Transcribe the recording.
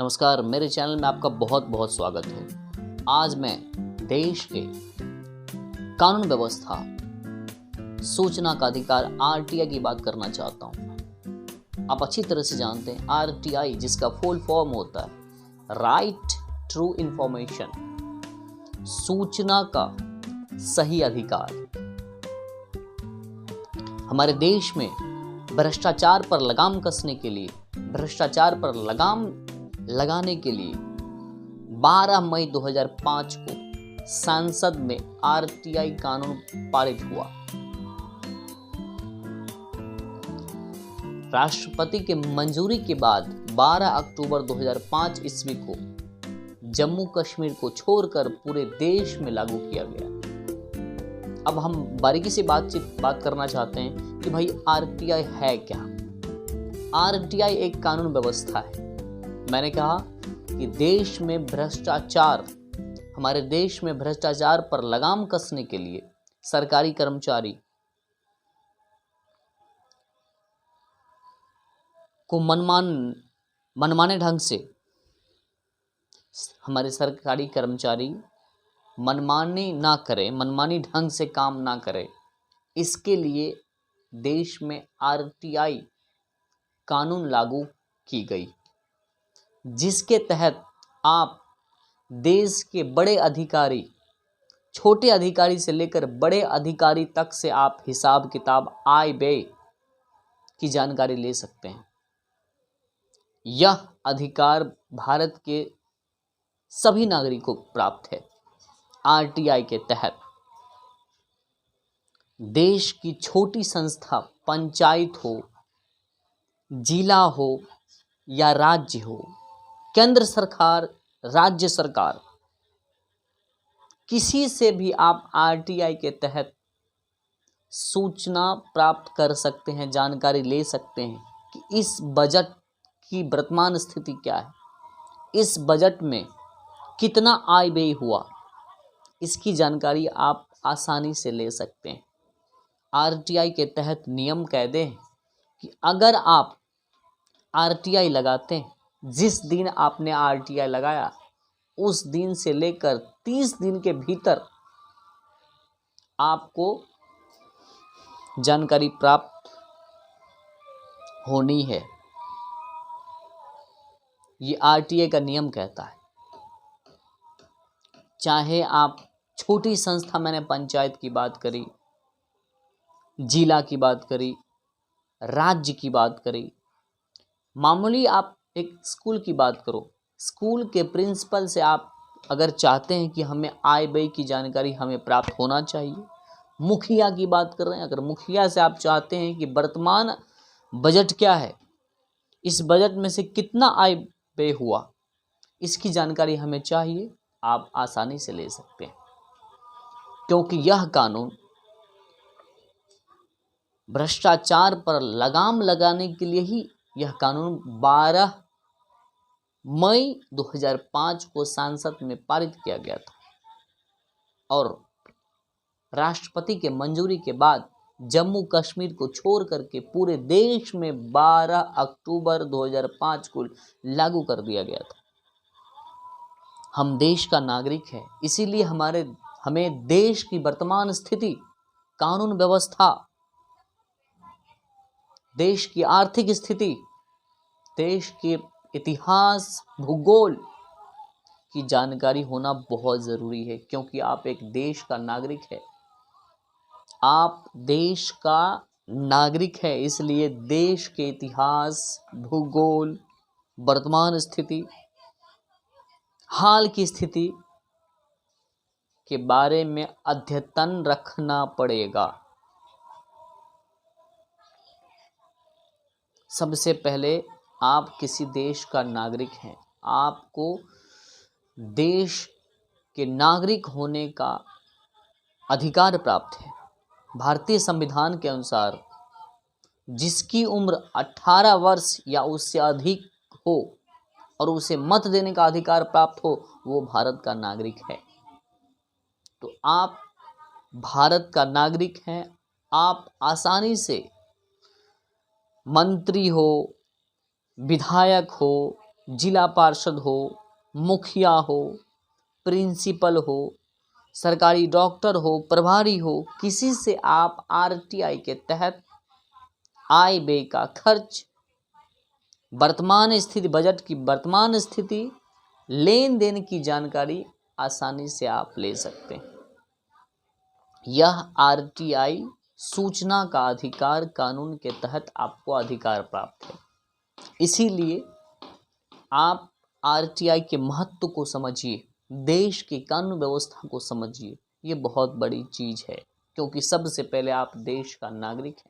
नमस्कार, मेरे चैनल में आपका बहुत बहुत स्वागत है। आज मैं देश के कानून व्यवस्था, सूचना का अधिकार आरटीआई की बात करना चाहता हूँ। आप अच्छी तरह से जानते हैं आरटीआई जिसका फुल फॉर्म होता है राइट टू इंफॉर्मेशन, सूचना का सही अधिकार। हमारे देश में भ्रष्टाचार पर लगाम कसने के लिए, भ्रष्टाचार पर लगाम लगाने के लिए 12 मई 2005 को संसद में आरटीआई कानून पारित हुआ। राष्ट्रपति के मंजूरी के बाद 12 अक्टूबर 2005 ईस्वी को जम्मू कश्मीर को छोड़कर पूरे देश में लागू किया गया। अब हम बारीकी से बात करना चाहते हैं कि भाई आरटीआई है क्या। आरटीआई एक कानून व्यवस्था है। मैंने कहा कि देश में भ्रष्टाचार, हमारे देश में भ्रष्टाचार पर लगाम कसने के लिए सरकारी कर्मचारी को मनमाने ढंग से, हमारे सरकारी कर्मचारी मनमानी ढंग से काम ना करे, इसके लिए देश में आरटीआई कानून लागू की गई, जिसके तहत आप देश के बड़े अधिकारी, छोटे अधिकारी से लेकर बड़े अधिकारी तक से आप हिसाब किताब, आय व्यय की जानकारी ले सकते हैं। यह अधिकार भारत के सभी नागरिकों को प्राप्त है। आरटीआई के तहत देश की छोटी संस्था, पंचायत हो, जिला हो या राज्य हो, केंद्र सरकार, राज्य सरकार, किसी से भी आप आरटीआई के तहत सूचना प्राप्त कर सकते हैं, जानकारी ले सकते हैं कि इस बजट की वर्तमान स्थिति क्या है, इस बजट में कितना आय व्यय हुआ, इसकी जानकारी आप आसानी से ले सकते हैं। आरटीआई के तहत नियम कहते हैं कि अगर आप आरटीआई लगाते हैं, जिस दिन आपने आरटीआई लगाया उस दिन से लेकर 30 दिन के भीतर आपको जानकारी प्राप्त होनी है। ये आरटीआई का नियम कहता है। चाहे आप छोटी संस्था, मैंने पंचायत की बात करी, जिला की बात करी, राज्य की बात करी, मामूली आप एक स्कूल की बात करो, स्कूल के प्रिंसिपल से आप अगर चाहते हैं कि हमें आय व्यय की जानकारी हमें प्राप्त होना चाहिए, मुखिया की बात कर रहे हैं, अगर मुखिया से आप चाहते हैं कि वर्तमान बजट क्या है, इस बजट में से कितना आय व्यय हुआ, इसकी जानकारी हमें चाहिए, आप आसानी से ले सकते हैं। क्योंकि यह कानून भ्रष्टाचार पर लगाम लगाने के लिए ही यह कानून 12 मई 2005 को संसद में पारित किया गया था और राष्ट्रपति के मंजूरी के बाद जम्मू कश्मीर को छोड़ करके पूरे देश में 12 अक्टूबर 2005 को लागू कर दिया गया था। हम देश का नागरिक है, इसीलिए हमें देश की वर्तमान स्थिति, कानून व्यवस्था, देश की आर्थिक स्थिति, देश के इतिहास, भूगोल की जानकारी होना बहुत ज़रूरी है। क्योंकि आप एक देश का नागरिक है, आप देश का नागरिक है, इसलिए देश के इतिहास, भूगोल, वर्तमान स्थिति, हाल की स्थिति के बारे में अद्यतन रखना पड़ेगा। सबसे पहले आप किसी देश का नागरिक हैं, आपको देश के नागरिक होने का अधिकार प्राप्त है। भारतीय संविधान के अनुसार जिसकी उम्र 18 वर्ष या उससे अधिक हो और उसे मत देने का अधिकार प्राप्त हो, वो भारत का नागरिक है। तो आप भारत का नागरिक हैं, आप आसानी से मंत्री हो, विधायक हो, जिला पार्षद हो, मुखिया हो, प्रिंसिपल हो, सरकारी डॉक्टर हो, प्रभारी हो, किसी से आप आरटीआई के तहत आय व्यय का खर्च, वर्तमान स्थिति, बजट की वर्तमान स्थिति, लेन देन की जानकारी आसानी से आप ले सकते हैं। यह आरटीआई सूचना का अधिकार कानून के तहत आपको अधिकार प्राप्त है। इसीलिए आप आरटीआई के महत्व को समझिए, देश की कानून व्यवस्था को समझिए। ये बहुत बड़ी चीज़ है, क्योंकि सबसे पहले आप देश का नागरिक हैं।